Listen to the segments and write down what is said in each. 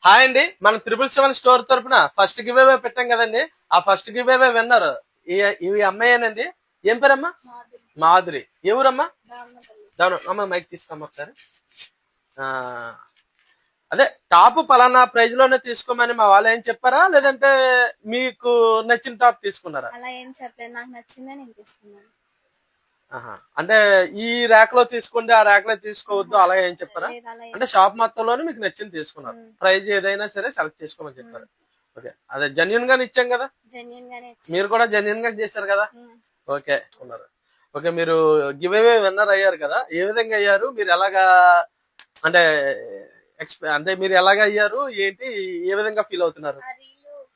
Hi అండి, మన 777 store తరపున ఫస్ట్ గివ్ అవే పెట్టాం కదండి. ఆ ఫస్ట్ గివ్ అవే విన్నర్ ఇవి అమ్మాయేనండి. ఏం పేరమ్మా? మాధురి. ఎవరమ్మా? అమ్మ మైక్ తీసుకోమ్మా ఒకసారి. ఆ అదే టాప్ పలానా ప్రైజ్ లోనే తీసుకోమని మా వాళ్ళు ఏం చెప్పారా, లేదంటే మీకు నచ్చిన టాప్ తీసుకున్నారా? అలా ఏం చెప్పలేదు, నాకు నచ్చిందే నేను తీసుకున్నాను. అంటే ఈ ర్యాక్ లో తీసుకోండి, ఆ ర్యాక్ లో తీసుకోవద్దు అలా ఏం చెప్పారా? అంటే షాప్ మొత్తంలోనే మీకు నచ్చింది తీసుకున్నారు. ప్రైజ్ ఏదైనా సరే సెలెక్ట్ చేసుకోమని చెప్పారు. ఓకే, అదే జెన్యున్ గానే ఇచ్చాం కదా, మీరు కూడా జెన్యున్ గా చేశారు కదా. ఓకే ఉన్నారు. ఓకే, మీరు గివ్ అవే విన్నర్ అయ్యారు కదా. ఏ విధంగా అయ్యారు, మీరు ఎలాగా అంటే అంటే మీరు ఎలాగ అయ్యారు ఏంటి, ఏ విధంగా ఫీల్ అవుతున్నారు?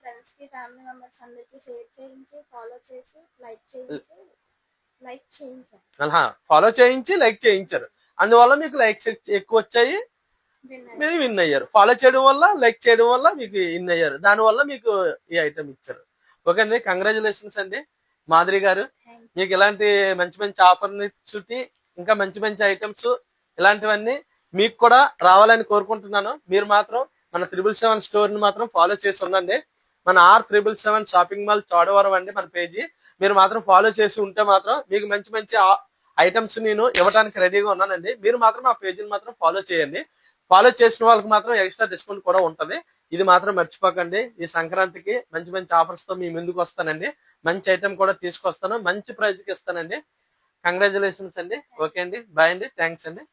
ఫ్రెండ్స్ కి ఫ్యామిలీ మెంబర్స్ అందరికి షేర్ చేయించి ఫాలో చేసి లైక్ చేయించి ఫాలో చేయించి లైక్ చేయించారు. అందువల్ల మీకు లైక్స్ ఎక్కువ వచ్చాయి, మీరు విన్ అయ్యారు. ఫాలో చేయడం వల్ల, లైక్ చేయడం వల్ల మీకు విన్ అయ్యారు. దాని వల్ల మీకు ఈ ఐటమ్ ఇచ్చారు. ఓకే అండి, కంగ్రాచులేషన్స్ అండి మాధురి గారు. మీకు ఇలాంటి మంచి మంచి ఆపర్చునిటీ, ఇంకా మంచి మంచి ఐటమ్స్ ఇలాంటివన్నీ మీకు కూడా రావాలని కోరుకుంటున్నాను. మీరు మాత్రం మన 777 స్టోర్ ని మాత్రం ఫాలో చేసి ఉండండి. మన R777 షాపింగ్ మాల్ చోడవరం అండి మన పేజీ. మీరు మాత్రం ఫాలో చేసి ఉంటే మాత్రం మీకు మంచి మంచి ఐటమ్స్ నేను ఇవ్వడానికి రెడీగా ఉన్నానండి. మీరు మాత్రం ఆ పేజీని మాత్రం ఫాలో చేయండి. ఫాలో చేసిన వాళ్ళకి మాత్రం ఎక్స్ట్రా డిస్కౌంట్ కూడా ఉంటది. ఇది మాత్రం మర్చిపోకండి. ఈ సంక్రాంతికి మంచి మంచి ఆఫర్స్ తో మీ ముందుకు వస్తానండి. మంచి ఐటమ్ కూడా తీసుకొస్తాను, మంచి ప్రైజ్ కి ఇస్తానండి. కంగ్రాచులేషన్స్ అండి. ఓకే అండి, బాయ్ అండి, థ్యాంక్స్ అండి.